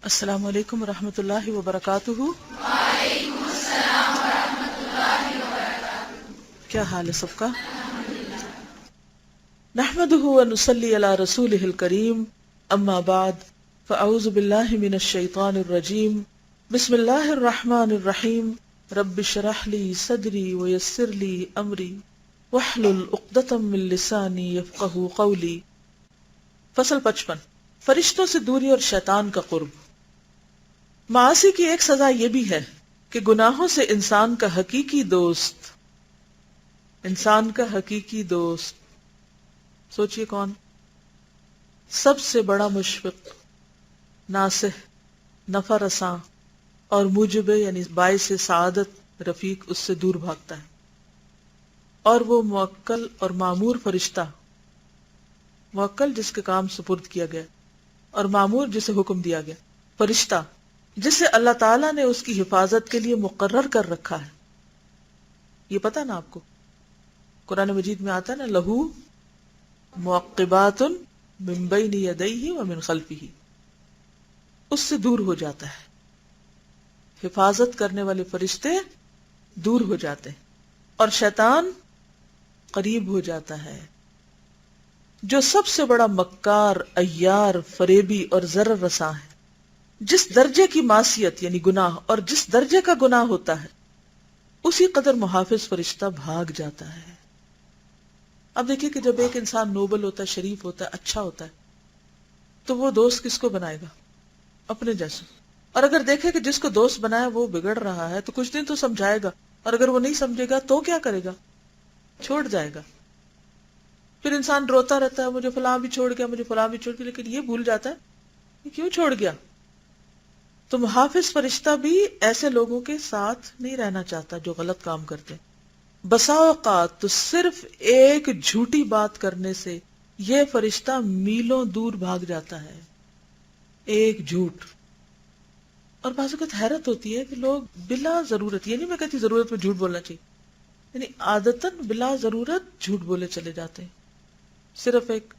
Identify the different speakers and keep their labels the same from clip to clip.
Speaker 1: السلام علیکم ورحمۃ اللہ وبرکاتہ۔ کیا حال ہے سب کا؟ نحمدہ ونصلی علی رسولہ الکریم، اما بعد فاعوذ باللہ من الشیطان الرجیم، بسم اللہ الرحمن الرحیم، رب اشرح لی صدری ویسر لی امری واحلل عقدۃ من لسانی یفقہوا قولی۔ فصل 55، فرشتوں سے دوری اور شیطان کا قرب۔ معاصی کی ایک سزا یہ بھی ہے کہ گناہوں سے انسان کا حقیقی دوست سوچئے کون؟ سب سے بڑا مشفق، ناصح، نفع رساں اور موجب یعنی باعث سعادت رفیق اس سے دور بھاگتا ہے، اور وہ موکل اور مامور فرشتہ، موکل جس کے کام سپرد کیا گیا اور مامور جسے حکم دیا گیا، فرشتہ جسے اللہ تعالیٰ نے اس کی حفاظت کے لیے مقرر کر رکھا ہے۔ یہ پتہ نا آپ کو، قرآن مجید میں آتا ہے نا، لہو معقبات من بین یدیہ ومن خلفہ، اس سے دور ہو جاتا ہے، حفاظت کرنے والے فرشتے دور ہو جاتے ہیں اور شیطان قریب ہو جاتا ہے، جو سب سے بڑا مکار، عیار، فریبی اور ضرر رساں ہے۔ جس درجے کی معصیت یعنی گناہ اور جس درجے کا گناہ ہوتا ہے اسی قدر محافظ فرشتہ بھاگ جاتا ہے۔ اب دیکھیے کہ جب ایک انسان نوبل ہوتا ہے، شریف ہوتا ہے، اچھا ہوتا ہے، تو وہ دوست کس کو بنائے گا؟ اپنے جیسے۔ اور اگر دیکھے کہ جس کو دوست بنایا وہ بگڑ رہا ہے تو کچھ دن تو سمجھائے گا، اور اگر وہ نہیں سمجھے گا تو کیا کرے گا؟ چھوڑ جائے گا۔ پھر انسان روتا رہتا ہے، مجھے فلاں بھی چھوڑ گیا، مجھے فلاں بھی چھوڑ گیا، لیکن یہ بھول جاتا ہے کہ کیوں چھوڑ گیا۔ تو محافظ فرشتہ بھی ایسے لوگوں کے ساتھ نہیں رہنا چاہتا جو غلط کام کرتے۔ بسا اوقات تو صرف ایک جھوٹی بات کرنے سے یہ فرشتہ میلوں دور بھاگ جاتا ہے، ایک جھوٹ۔ اور بعض اوقات حیرت ہوتی ہے کہ لوگ بلا ضرورت، یہ نہیں میں کہتی ضرورت میں جھوٹ بولنا چاہیے، یعنی عادتاً بلا ضرورت جھوٹ بولے چلے جاتے ہیں، صرف ایک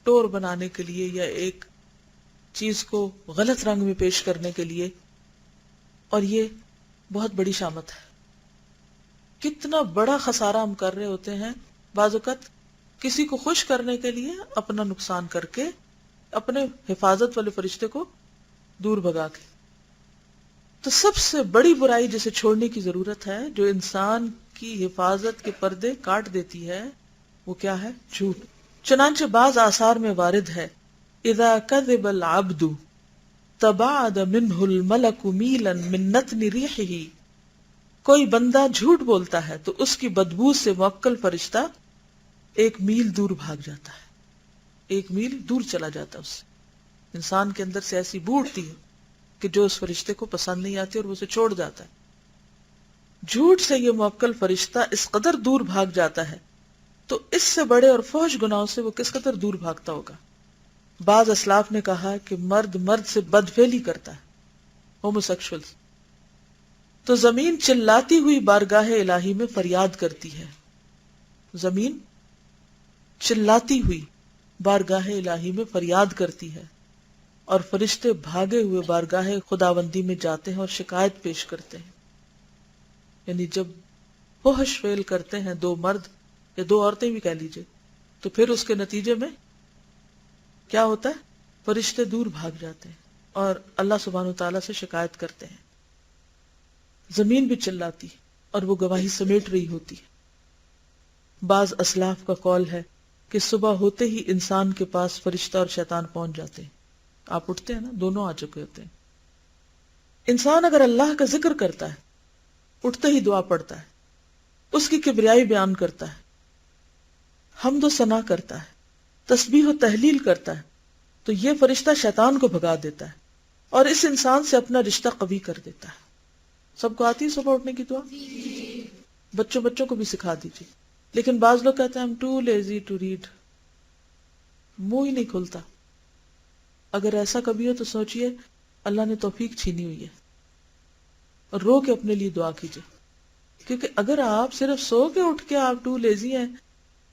Speaker 1: ٹور بنانے کے لیے یا ایک چیز کو غلط رنگ میں پیش کرنے کے لیے، اور یہ بہت بڑی شامت ہے۔ کتنا بڑا خسارہ ہم کر رہے ہوتے ہیں بعض اوقات کسی کو خوش کرنے کے لیے، اپنا نقصان کر کے، اپنے حفاظت والے فرشتے کو دور بھگا کے۔ تو سب سے بڑی برائی جسے چھوڑنے کی ضرورت ہے، جو انسان کی حفاظت کے پردے کاٹ دیتی ہے، وہ کیا ہے؟ جھوٹ۔ چنانچہ بعض آثار میں وارد ہے، اذا کذب العبد تباعد منہ الملک میلا من نتن ریحہ، کوئی بندہ جھوٹ بولتا ہے تو اس کی بدبو سے موکل فرشتہ ایک میل دور بھاگ جاتا ہے، ایک میل دور چلا جاتا ہے۔ اس سے انسان کے اندر سے ایسی بو اٹھتی ہے کہ جو اس فرشتے کو پسند نہیں آتی اور وہ اسے چھوڑ جاتا ہے۔ جھوٹ سے یہ موکل فرشتہ اس قدر دور بھاگ جاتا ہے تو اس سے بڑے اور فحش گناہوں سے وہ کس قدر دور بھاگتا ہوگا۔ بعض اسلاف نے کہا کہ مرد مرد سے بدفعلی کرتا ہے، ہوموسیکشول، تو زمین چلاتی ہوئی بارگاہ الہی میں فریاد کرتی ہے، زمین چلاتی ہوئی بارگاہ الہی میں فریاد کرتی ہے، اور فرشتے بھاگے ہوئے بارگاہ خداوندی میں جاتے ہیں اور شکایت پیش کرتے ہیں۔ یعنی جب فحش فعل کرتے ہیں دو مرد یا دو عورتیں بھی کہہ لیجئے، تو پھر اس کے نتیجے میں کیا ہوتا ہے؟ فرشتے دور بھاگ جاتے ہیں اور اللہ سبحانہ وتعالیٰ سے شکایت کرتے ہیں۔ زمین بھی چلاتی اور وہ گواہی سمیٹ رہی ہوتی ہے۔ بعض اسلاف کا قول ہے کہ صبح ہوتے ہی انسان کے پاس فرشتہ اور شیطان پہنچ جاتے ہیں۔ آپ اٹھتے ہیں نا، دونوں آ چکے ہوتے ہیں۔ انسان اگر اللہ کا ذکر کرتا ہے، اٹھتے ہی دعا پڑھتا ہے، اس کی کبریائی بیان کرتا ہے، حمد و ثنا کرتا ہے، تسبیح و تحلیل کرتا ہے، تو یہ فرشتہ شیطان کو بھگا دیتا ہے اور اس انسان سے اپنا رشتہ قوی کر دیتا ہے۔ سب کو آتی ہے صبح اٹھنے کی دعا؟ بچوں کو بھی سکھا دیجیے۔ لیکن بعض لوگ کہتے ہیں I'm too lazy to read، منہ ہی نہیں کھلتا۔ اگر ایسا کبھی ہو تو سوچئے اللہ نے توفیق چھینی ہوئی ہے، اور رو کے اپنے لیے دعا کیجیے، کیونکہ اگر آپ صرف سو کے اٹھ کے آپ ٹو لیزی ہیں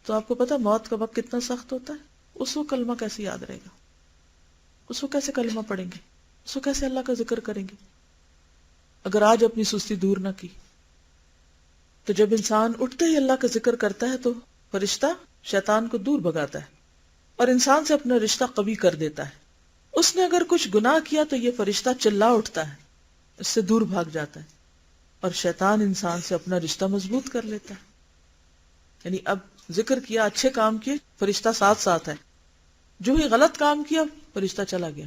Speaker 1: تو آپ کو پتا موت کا وقت کتنا سخت ہوتا ہے۔ اس وقت کلمہ کیسے یاد رہے گا؟ اس وقت کیسے کلمہ پڑھیں گے؟ سو کیسے اللہ کا ذکر کریں گے اگر آج اپنی سستی دور نہ کی؟ تو جب انسان اٹھتے ہی اللہ کا ذکر کرتا ہے تو فرشتہ شیطان کو دور بھگاتا ہے اور انسان سے اپنا رشتہ قوی کر دیتا ہے. اس نے اگر کچھ گناہ کیا تو یہ فرشتہ چلا اٹھتا ہے، اس سے دور بھاگ جاتا ہے، اور شیطان انسان سے اپنا رشتہ مضبوط کر لیتا ہے. یعنی اب ذکر کیا، اچھے کام کیے، فرشتہ ساتھ ساتھ ہے. جو ہی غلط کام کیا فرشتہ چلا گیا،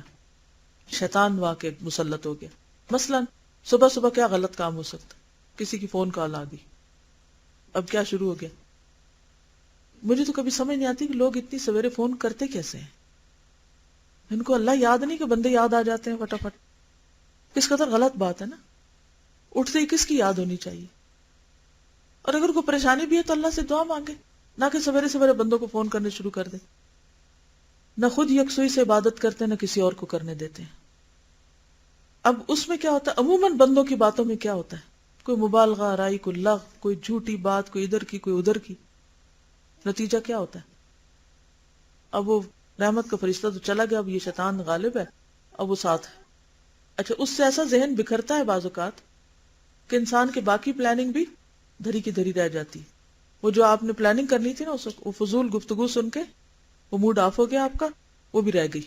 Speaker 1: شیطان واقع مسلط ہو گیا. مثلا صبح صبح کیا غلط کام ہو سکتا؟ کسی کی فون کال آ گئی، اب کیا شروع ہو گیا؟ مجھے تو کبھی سمجھ نہیں آتی کہ لوگ اتنی سویرے فون کرتے کیسے ہیں. ان کو اللہ یاد نہیں کہ بندے یاد آ جاتے ہیں فٹافٹ. کس قدر غلط بات ہے نا. اٹھتے ہی کس کی یاد ہونی چاہیے. اور اگر کوئی پریشانی بھی ہے تو اللہ سے دعا مانگے، نہ کہ سویرے سویرے بندوں کو فون کرنے شروع کر دے. نہ خود یکسوئی سے عبادت کرتے نہ کسی اور کو کرنے دیتے ہیں. اب اس میں کیا ہوتا ہے؟ عموماً بندوں کی باتوں میں کیا ہوتا ہے؟ کوئی مبالغہ آرائی، کوئی لغو، کوئی جھوٹی بات، کوئی ادھر کی کوئی ادھر کی. نتیجہ کیا ہوتا ہے؟ اب وہ رحمت کا فرشتہ تو چلا گیا، اب یہ شیطان غالب ہے، اب وہ ساتھ ہے. اچھا، اس سے ایسا ذہن بکھرتا ہے بعض اوقات کہ انسان کی باقی پلاننگ بھی دھری کی دھری رہ جاتی. وہ جو آپ نے پلاننگ کرنی تھی نا، وہ فضول گفتگو سن کے وہ موڈ آف ہو گیا آپ کا، وہ بھی رہ گئی.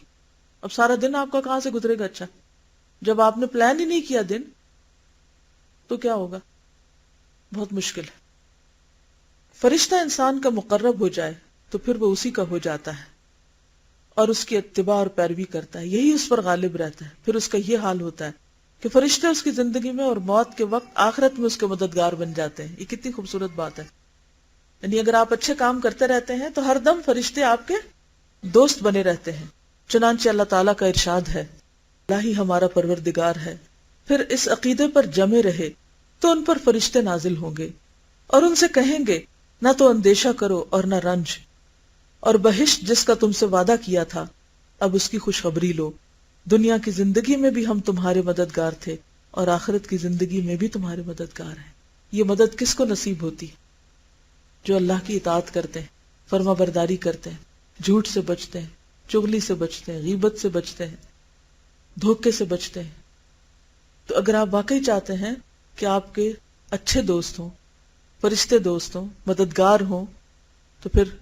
Speaker 1: اب سارا دن آپ کا کہاں سے گزرے گا؟ اچھا جب آپ نے پلان ہی نہیں کیا دن، تو کیا ہوگا؟ بہت مشکل ہے. فرشتہ انسان کا مقرب ہو جائے تو پھر وہ اسی کا ہو جاتا ہے اور اس کی اتباع اور پیروی کرتا ہے، یہی اس پر غالب رہتا ہے. پھر اس کا یہ حال ہوتا ہے کہ فرشتے اس کی زندگی میں اور موت کے وقت آخرت میں اس کے مددگار بن جاتے ہیں. یہ کتنی خوبصورت بات ہے. یعنی اگر آپ اچھے کام کرتے رہتے ہیں تو ہر دم فرشتے آپ کے دوست بنے رہتے ہیں. چنانچہ اللہ تعالیٰ کا ارشاد ہے، اللہ ہی ہمارا پروردگار ہے. پھر اس عقیدے پر جمے رہے تو ان پر فرشتے نازل ہوں گے اور ان سے کہیں گے نہ تو اندیشہ کرو اور نہ رنج، اور بہشت جس کا تم سے وعدہ کیا تھا اب اس کی خوشخبری لو. دنیا کی زندگی میں بھی ہم تمہارے مددگار تھے اور آخرت کی زندگی میں بھی تمہارے مددگار ہیں. یہ مدد کس کو نصیب ہوتی؟ جو اللہ کی اطاعت کرتے ہیں، فرما برداری کرتے ہیں، جھوٹ سے بچتے ہیں، چغلی سے بچتے ہیں، غیبت سے بچتے ہیں، دھوکے سے بچتے ہیں. تو اگر آپ واقعی چاہتے ہیں کہ آپ کے اچھے دوست ہوں، فرشتے دوست ہوں، مددگار ہوں، تو پھر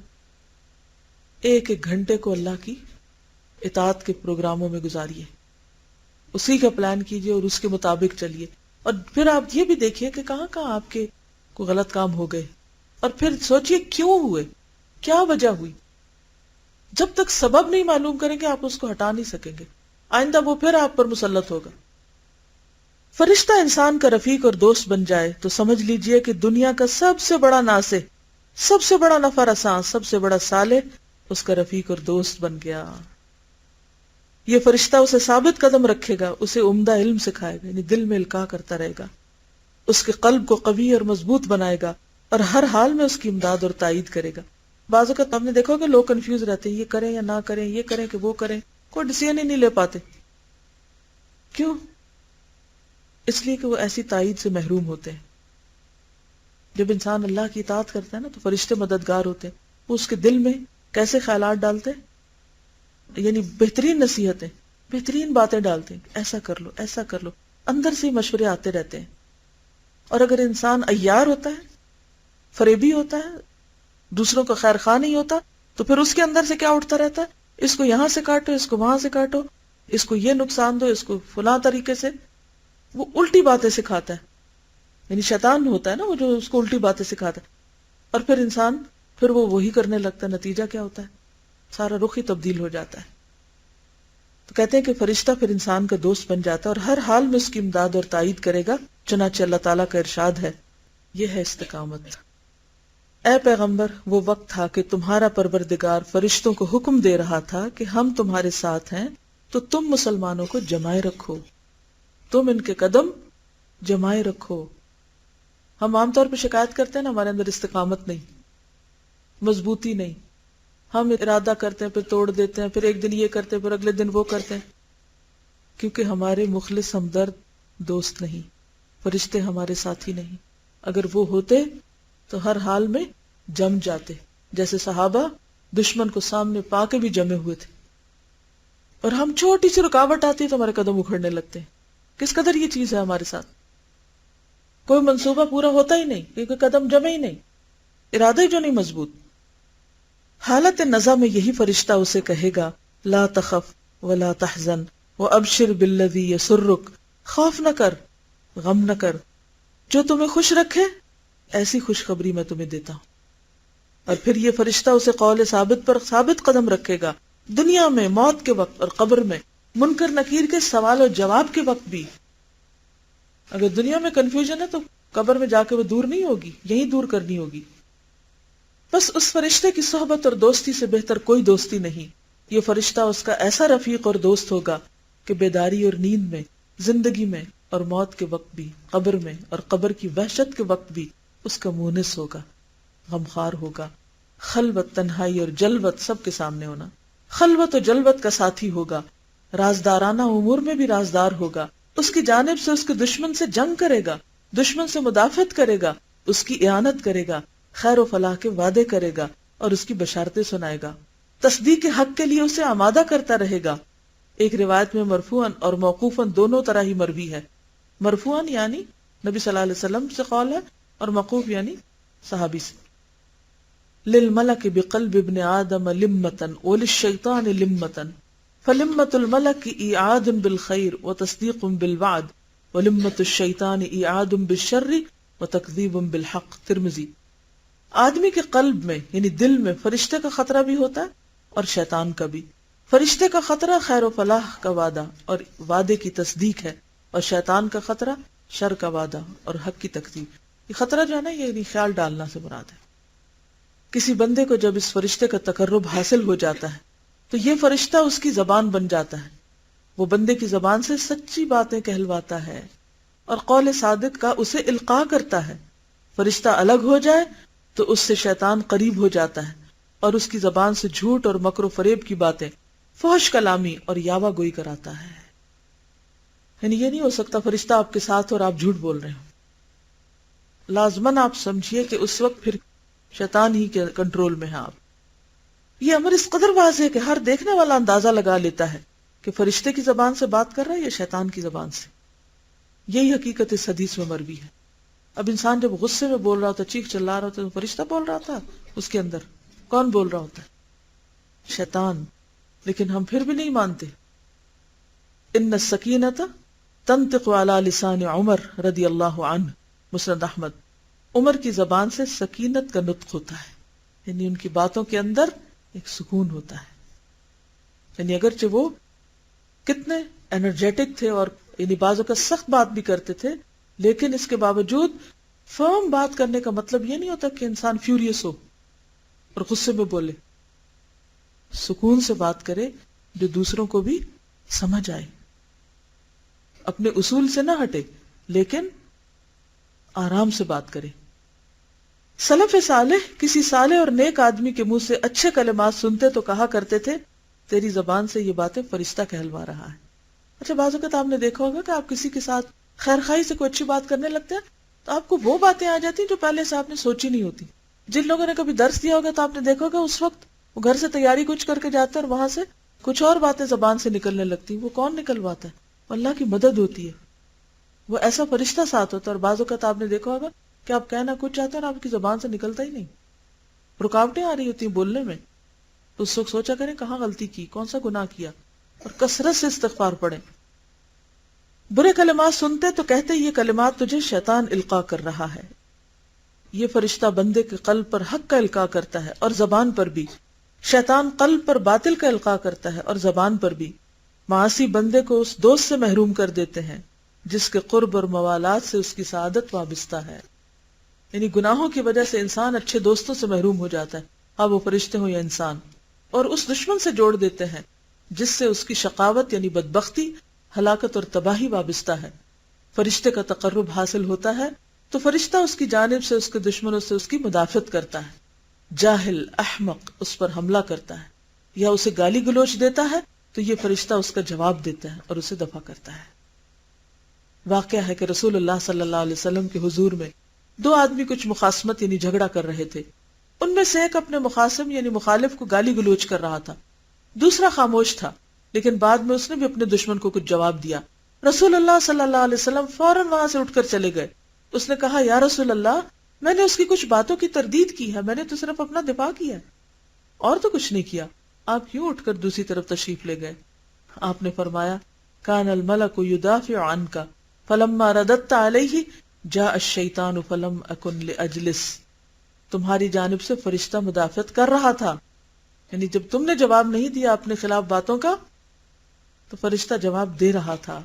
Speaker 1: ایک ایک گھنٹے کو اللہ کی اطاعت کے پروگراموں میں گزاریے، اسی کا پلان کیجئے اور اس کے مطابق چلیے. اور پھر آپ یہ بھی دیکھیے کہ کہاں کہاں آپ کے کوئی غلط کام ہو گئے، اور پھر سوچئے کیوں ہوئے، کیا وجہ ہوئی. جب تک سبب نہیں معلوم کریں گے آپ اس کو ہٹا نہیں سکیں گے، آئندہ وہ پھر آپ پر مسلط ہوگا. فرشتہ انسان کا رفیق اور دوست بن جائے تو سمجھ لیجئے کہ دنیا کا سب سے بڑا ناصح، سب سے بڑا نفع رساں، سب سے بڑا صالح اس کا رفیق اور دوست بن گیا. یہ فرشتہ اسے ثابت قدم رکھے گا، اسے عمدہ علم سکھائے گا، یعنی دل میں القاء کرتا رہے گا، اس کے قلب کو قوی اور مضبوط بنائے گا اور ہر حال میں اس کی امداد اور تائید کرے گا. بعض اوقات آپ نے دیکھا کہ لوگ کنفیوز رہتے ہیں، یہ کریں یا نہ کریں، یہ کریں کہ وہ کریں، کوئی ڈیسیژن ہی نہیں لے پاتے. کیوں؟ اس لیے کہ وہ ایسی تائید سے محروم ہوتے ہیں. جب انسان اللہ کی اطاعت کرتا ہے نا تو فرشتے مددگار ہوتے ہیں. وہ اس کے دل میں کیسے خیالات ڈالتے ہیں؟ یعنی بہترین نصیحتیں، بہترین باتیں ڈالتے ہیں، ایسا کر لو، ایسا کر لو. اندر سے مشورے آتے رہتے ہیں. اور اگر انسان عیار ہوتا ہے، فریبی ہوتا ہے، دوسروں کا خیر خواہ نہیں ہوتا، تو پھر اس کے اندر سے کیا اٹھتا رہتا ہے؟ اس کو یہاں سے کاٹو، اس کو وہاں سے کاٹو، اس کو یہ نقصان دو، اس کو فلاں طریقے سے. وہ الٹی باتیں سکھاتا ہے. یعنی شیطان ہوتا ہے نا وہ جو اس کو الٹی باتیں سکھاتا ہے، اور پھر انسان پھر وہ وہی کرنے لگتا ہے. نتیجہ کیا ہوتا ہے؟ سارا رخ ہی تبدیل ہو جاتا ہے. تو کہتے ہیں کہ فرشتہ پھر انسان کا دوست بن جاتا ہے اور ہر حال میں اس کی امداد اور تائید کرے گا. چنانچہ اللہ تعالیٰ کا ارشاد ہے، یہ ہے استقامت. اے پیغمبر، وہ وقت تھا کہ تمہارا پروردگار فرشتوں کو حکم دے رہا تھا کہ ہم تمہارے ساتھ ہیں تو تم مسلمانوں کو جمائے رکھو، تم ان کے قدم جمائے رکھو. ہم عام طور پہ شکایت کرتے ہیں نا ہمارے اندر استقامت نہیں، مضبوطی نہیں. ہم ارادہ کرتے ہیں پھر توڑ دیتے ہیں، پھر ایک دن یہ کرتے ہیں پھر اگلے دن وہ کرتے ہیں، کیونکہ ہمارے مخلص ہمدرد دوست نہیں، فرشتے ہمارے ساتھی نہیں. اگر وہ ہوتے تو ہر حال میں جم جاتے، جیسے صحابہ دشمن کو سامنے پا کے بھی جمے ہوئے تھے. اور ہم چھوٹی سی رکاوٹ آتی ہے تو ہمارے قدم اکھڑنے لگتے ہیں. کس قدر یہ چیز ہے ہمارے ساتھ. کوئی منصوبہ پورا ہوتا ہی نہیں کیونکہ قدم جمے ہی نہیں، ارادہ ہی جو نہیں مضبوط. حالت نزع میں یہی فرشتہ اسے کہے گا لا تخف ولا تحزن وابشر بالذی یسرک، خوف نہ کر، غم نہ کر، جو تمہیں خوش رکھے ایسی خوشخبری میں تمہیں دیتا ہوں. اور پھر یہ فرشتہ اسے قول ثابت پر ثابت قدم رکھے گا، دنیا میں، موت کے وقت اور قبر میں، منکر نکیر کے سوال و جواب کے وقت بھی. اگر دنیا میں کنفیوژن ہے تو قبر میں جا کے وہ دور نہیں ہوگی، یہی دور کرنی ہوگی. بس اس فرشتے کی صحبت اور دوستی سے بہتر کوئی دوستی نہیں. یہ فرشتہ اس کا ایسا رفیق اور دوست ہوگا کہ بیداری اور نیند میں، زندگی میں اور موت کے وقت بھی، قبر میں اور قبر کی وحشت کے وقت بھی اس کا مونس ہوگا، غمخوار ہوگا. خلوت، تنہائی اور جلوت سب کے سامنے ہونا. خلوت و جلوت کا ساتھی ہوگا، رازدارانہ امور میں بھی رازدار ہوگا. اس کی جانب سے اس کے دشمن سے جنگ کرے گا، دشمن سے مدافعت کرے گا، اس کی اعانت کرے گا، خیر و فلاح کے وعدے کرے گا اور اس کی بشارتیں سنائے گا. تصدیق حق کے لیے اسے آمادہ کرتا رہے گا. ایک روایت میں مرفوعاً اور موقوفاً دونوں طرح ہی مروی ہے. مرفوعاً یعنی نبی صلی اللہ علیہ وسلم سے قول ہے، اور موقوف یعنی صحابی سے. للملک بقلب ابن آدم لمتن وللشیطان لمتن فلمت الملک ایعاد بالخیر وتصدیق بالوعد ولمت الشیطان ایعاد بالشر وتکذیب بالحق. ترمذی. آدمی کے قلب میں یعنی دل میں فرشتے کا خطرہ بھی ہوتا ہے اور شیطان کا بھی. فرشتے کا خطرہ خیر و فلاح کا وعدہ اور وعدے کی تصدیق ہے، اور شیطان کا خطرہ شر کا وعدہ اور حق کی تکذیب. یہ خطرہ جو ہے نا، یہ خیال ڈالنا سے مراد ہے. کسی بندے کو جب اس فرشتے کا تقرب حاصل ہو جاتا ہے تو یہ فرشتہ اس کی زبان بن جاتا ہے. وہ بندے کی زبان سے سچی باتیں کہلواتا ہے اور قول صادق کا اسے القاء کرتا ہے. فرشتہ الگ ہو جائے تو اس سے شیطان قریب ہو جاتا ہے اور اس کی زبان سے جھوٹ اور مکر و فریب کی باتیں، فحش کلامی اور یاوہ گوئی کراتا ہے. یعنی یہ نہیں ہو سکتا فرشتہ آپ کے ساتھ اور آپ جھوٹ بول رہے ہو. لازماً آپ سمجھیے کہ اس وقت پھر شیطان ہی کے کنٹرول میں ہے آپ. یہ امر اس قدر واضح ہے کہ ہر دیکھنے والا اندازہ لگا لیتا ہے کہ فرشتے کی زبان سے بات کر رہا ہے یا شیطان کی زبان سے. یہی حقیقت اس حدیث میں مروی ہے. اب انسان جب غصے میں بول رہا ہوتا، چیخ چلا رہا ہوتا، تو فرشتہ بول رہا تھا اس کے اندر. کون بول رہا ہوتا ہے؟ شیطان. لیکن ہم پھر بھی نہیں مانتے. ان السکینۃ تنطق علی لسان عمر رضی اللہ عنہ، مسند احمد. عمر کی زبان سے سکینت کا نطق ہوتا ہے، یعنی ان کی باتوں کے اندر ایک سکون ہوتا ہے. یعنی اگرچہ وہ کتنے انرجیٹک تھے اور یعنی بعضوں کا سخت بات بھی کرتے تھے، لیکن اس کے باوجود فرم بات کرنے کا مطلب یہ نہیں ہوتا کہ انسان فیوریس ہو اور غصے میں بولے. سکون سے بات کرے جو دوسروں کو بھی سمجھ آئے، اپنے اصول سے نہ ہٹے لیکن آرام سے بات کرے. سلف صالح کسی صالح اور نیک آدمی کے منہ سے اچھے کلمات سنتے تو کہا کرتے تھے تیری زبان سے یہ باتیں فرشتہ کہلوا رہا ہے. اچھا، بعض اوقات آپ نے دیکھا ہوگا کہ آپ کسی کے ساتھ خیر خواہی سے کوئی اچھی بات کرنے لگتے ہیں تو آپ کو وہ باتیں آ جاتی ہیں جو پہلے سے آپ نے سوچی نہیں ہوتی. جن لوگوں نے کبھی درس دیا ہوگا تو آپ نے دیکھا ہوگا اس وقت وہ گھر سے تیاری کچھ کر کے جاتے ہیں اور وہاں سے کچھ اور باتیں زبان سے نکلنے لگتی. وہ کون نکلواتا ہے؟ اللہ کی مدد ہوتی ہے. وہ ایسا فرشتہ ساتھ ہوتا ہے. اور بعض اوقات آپ نے دیکھا ہوگا کہ آپ کہنا کچھ چاہتے ہیں اور آپ کی زبان سے نکلتا ہی نہیں، رکاوٹیں آ رہی ہوتی ہیں بولنے میں. تو اس وقت سوچا کریں کہاں غلطی کی، کون سا گناہ کیا، اور کثرت سے استغفار پڑھیں. برے کلمات سنتے تو کہتے یہ کلمات تجھے شیطان القاء کر رہا ہے. یہ فرشتہ بندے کے قلب پر حق کا القاء کرتا ہے اور زبان پر بھی. شیطان قلب پر باطل کا القاء کرتا ہے اور زبان پر بھی. معاصی بندے کو اس دوست سے محروم کر دیتے ہیں جس کے قرب اور موالات سے اس کی سعادت وابستہ ہے. یعنی گناہوں کی وجہ سے انسان اچھے دوستوں سے محروم ہو جاتا ہے، ہاں وہ فرشتے ہوں یا انسان، اور اس دشمن سے جوڑ دیتے ہیں جس سے اس کی شقاوت یعنی بدبختی، ہلاکت اور تباہی وابستہ ہے. فرشتے کا تقرب حاصل ہوتا ہے تو فرشتہ اس کی جانب سے اس کے دشمنوں سے اس کی مدافعت کرتا ہے. جاہل، احمق اس پر حملہ کرتا ہے یا اسے گالی گلوچ دیتا ہے تو یہ فرشتہ اس کا جواب دیتا ہے اور اسے دفع کرتا ہے. واقعہ ہے کہ رسول اللہ صلی اللہ علیہ وسلم کے حضور میں دو آدمی کچھ مخاصمت یعنی جھگڑا کر رہے تھے. ان میں سے ایک اپنے مخاصم یعنی مخالف کو گالی گلوچ کر رہا تھا، دوسرا خاموش تھا. لیکن بعد میں اس نے بھی اپنے دشمن کو کچھ جواب دیا. رسول اللہ صلی اللہ علیہ وسلم فوراً وہاں سے اٹھ کر چلے گئے. اس نے کہا یا رسول اللہ میں نے اس کی کچھ باتوں کی تردید کی ہے, میں نے تو صرف اپنا دفاع کیا ہے اور تو کچھ نہیں کیا. آپ یوں اٹھ کر دوسری طرف تشریف لے گئے. آپ نے فرمایا کان الملک یدافع عنک فلما رددت علیہ جاء الشیطان فلم اکن لاجلس. تمہاری جانب سے فرشتہ مدافعت کر رہا تھا, یعنی جب تم نے جواب نہیں دیا اپنے خلاف باتوں کا تو فرشتہ جواب دے رہا تھا.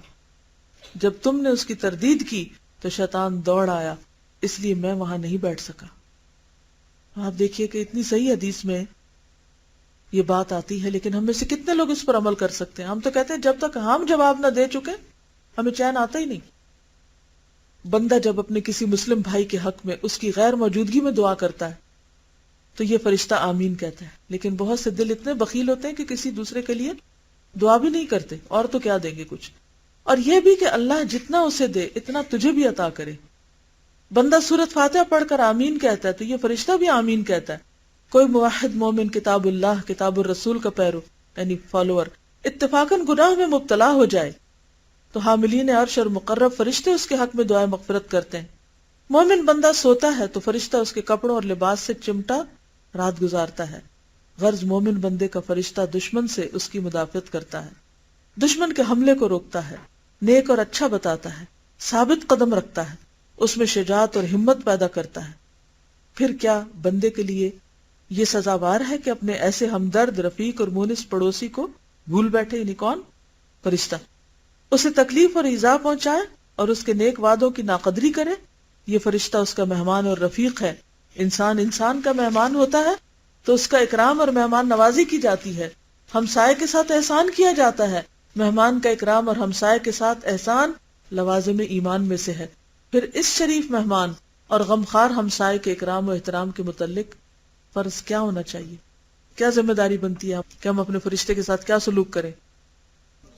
Speaker 1: جب تم نے اس کی تردید کی تو شیطان دوڑ آیا, اس لیے میں وہاں نہیں بیٹھ سکا. آپ دیکھیے کہ اتنی صحیح حدیث میں یہ بات آتی ہے, لیکن ہم میں سے کتنے لوگ اس پر عمل کر سکتے ہیں؟ ہم تو کہتے ہیں جب تک ہم جواب نہ دے چکے ہمیں چین آتا ہی نہیں. بندہ جب اپنے کسی مسلم بھائی کے حق میں اس کی غیر موجودگی میں دعا کرتا ہے تو یہ فرشتہ آمین کہتا ہے, لیکن بہت سے دل اتنے بخیل ہوتے ہیں کہ کسی دوسرے کے لیے دعا بھی نہیں کرتے, اور تو کیا دیں گے کچھ. اور یہ بھی کہ اللہ جتنا اسے دے اتنا تجھے بھی عطا کرے. بندہ سورۃ فاتحہ پڑھ کر آمین کہتا ہے تو یہ فرشتہ بھی آمین کہتا ہے. کوئی موحد مومن کتاب اللہ کتاب الرسول کا پیرو یعنی فالوور اتفاقاً گناہ میں مبتلا ہو جائے تو حاملین عرش اور مقرب فرشتے اس کے حق میں دعائیں مغفرت کرتے ہیں. مومن بندہ سوتا ہے تو فرشتہ اس کے کپڑوں اور لباس سے چمٹا رات گزارتا ہے. غرض مومن بندے کا فرشتہ دشمن سے اس کی مدافعت کرتا ہے, دشمن کے حملے کو روکتا ہے, نیک اور اچھا بتاتا ہے, ثابت قدم رکھتا ہے, اس میں شجاعت اور ہمت پیدا کرتا ہے. پھر کیا بندے کے لیے یہ سزاوار ہے کہ اپنے ایسے ہمدرد رفیق اور مونس پڑوسی کو بھول بیٹھے؟ یعنی کون؟ فرشتہ. اسے تکلیف اور ایذا پہنچائے اور اس کے نیک وعدوں کی ناقدری کرے. یہ فرشتہ اس کا مہمان اور رفیق ہے. انسان کا مہمان ہوتا ہے تو اس کا اکرام اور مہمان نوازی کی جاتی ہے. ہمسائے کے ساتھ احسان کیا جاتا ہے. مہمان کا اکرام اور ہمسائے کے ساتھ احسان لوازم ایمان میں سے ہے. پھر اس شریف مہمان اور غمخوار ہمسائے کے اکرام و احترام کے متعلق فرض کیا ہونا چاہیے؟ کیا ذمہ داری بنتی ہے کہ ہم اپنے فرشتے کے ساتھ کیا سلوک کریں؟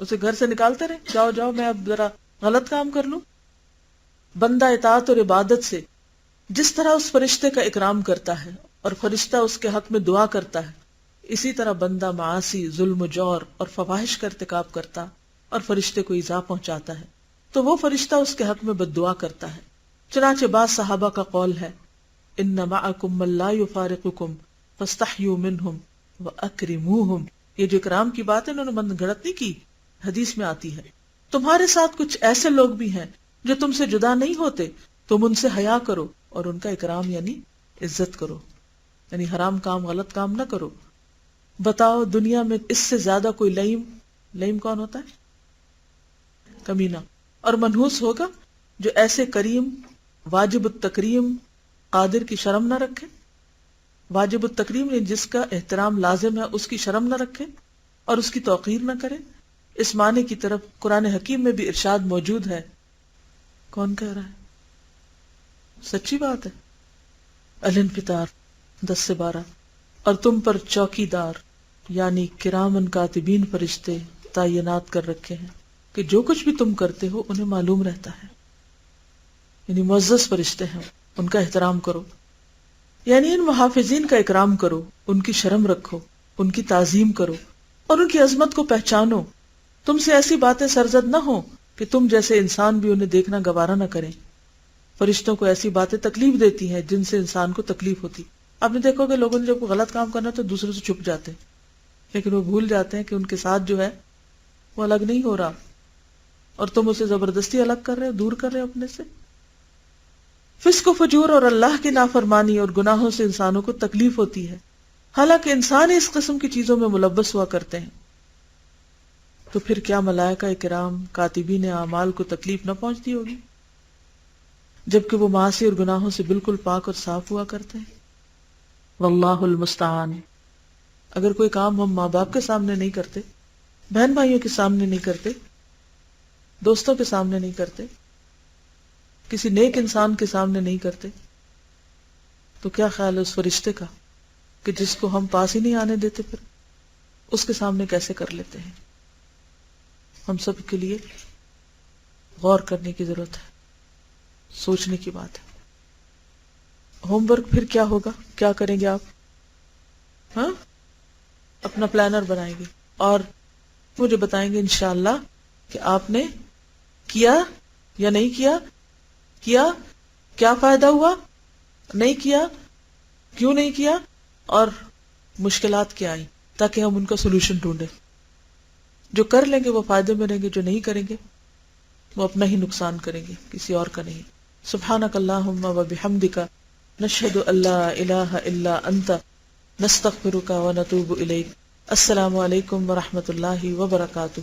Speaker 1: اسے گھر سے نکالتے رہے, جاؤ جاؤ میں اب ذرا غلط کام کر لوں. بندہ اطاعت اور عبادت سے جس طرح اس فرشتے کا اکرام کرتا ہے اور فرشتہ اس کے حق میں دعا کرتا ہے, اسی طرح بندہ معاصی, ظلم و جور اور فواحش کا ارتکاب کرتا اور فرشتے کو ایذا پہنچاتا ہے تو وہ فرشتہ اس کے حق میں بد دعا کرتا ہے. چنانچہ بعض صحابہ کا قول ہے ان معکم من لا یفارقکم فاستحیوا منہم واکرموہم. یہ جو اکرام کی بات ہے انہوں نے من گھڑت نہیں کی, حدیث میں آتی ہے تمہارے ساتھ کچھ ایسے لوگ بھی ہیں جو تم سے جدا نہیں ہوتے, تم ان سے حیا کرو اور ان کا اکرام یعنی عزت کرو, یعنی حرام کام غلط کام نہ کرو. بتاؤ دنیا میں اس سے زیادہ کوئی لئیم کون ہوتا ہے؟ کمینہ اور منحوس ہوگا جو ایسے کریم واجب التکریم قادر کی شرم نہ رکھے. واجب التکریم یعنی جس کا احترام لازم ہے اس کی شرم نہ رکھے اور اس کی توقیر نہ کرے. اس معنی کی طرف قرآن حکیم میں بھی ارشاد موجود ہے. کون کہہ رہا ہے؟ سچی بات ہے. الانفطار 10-12 اور تم پر چوکی دار یعنی کرامن کاتبین فرشتے تعینات کر رکھے ہیں کہ جو کچھ بھی تم کرتے ہو انہیں معلوم رہتا ہے. یعنی معزز فرشتے ہیں, ان کا احترام کرو. یعنی ان محافظین کا اکرام کرو, ان کی شرم رکھو, ان کی تعظیم کرو اور ان کی عظمت کو پہچانو. تم سے ایسی باتیں سرزد نہ ہوں کہ تم جیسے انسان بھی انہیں دیکھنا گوارا نہ کریں. فرشتوں کو ایسی باتیں تکلیف دیتی ہیں جن سے انسان کو تکلیف ہوتی. آپ نے دیکھو کہ لوگوں نے جب کوئی غلط کام کرنا تو دوسروں سے چھپ جاتے ہیں, لیکن وہ بھول جاتے ہیں کہ ان کے ساتھ جو ہے وہ الگ نہیں ہو رہا اور تم اسے زبردستی الگ کر رہے ہو, دور کر رہے ہو اپنے سے. فسق و فجور اور اللہ کی نافرمانی اور گناہوں سے انسانوں کو تکلیف ہوتی ہے, حالانکہ انسان اس قسم کی چیزوں میں ملوث ہوا کرتے ہیں. تو پھر کیا ملائکہ کرام کاتبین اعمال کو تکلیف نہ پہنچتی ہوگی جبکہ وہ معاصی اور گناہوں سے بالکل پاک اور صاف ہوا کرتے ہیں؟ واللہ المستعان. اگر کوئی کام ہم ماں باپ کے سامنے نہیں کرتے, بہن بھائیوں کے سامنے نہیں کرتے, دوستوں کے سامنے نہیں کرتے, کسی نیک انسان کے سامنے نہیں کرتے, تو کیا خیال ہے اس فرشتے کا کہ جس کو ہم پاس ہی نہیں آنے دیتے پھر اس کے سامنے کیسے کر لیتے ہیں؟ ہم سب کے لیے غور کرنے کی ضرورت ہے, سوچنے کی بات ہے. ہوم ورک پھر کیا ہوگا, کیا کریں گے آپ؟ ہاں, اپنا پلانر بنائیں گے اور مجھے بتائیں گے انشاءاللہ کہ آپ نے کیا یا نہیں کیا، کیا فائدہ ہوا، نہیں کیا کیوں نہیں کیا، اور مشکلات کیا آئیں، تاکہ ہم ان کا سولوشن ڈھونڈیں. جو کر لیں گے وہ فائدے میں رہیں گے، جو نہیں کریں گے وہ اپنا ہی نقصان کریں گے، کسی اور کا نہیں. سبحانک اللہم و بحمدک نشہد ان لا الہ الا انت نستغفرک و نتوب الیک. السلام علیکم ورحمۃ اللہ وبرکاتہ.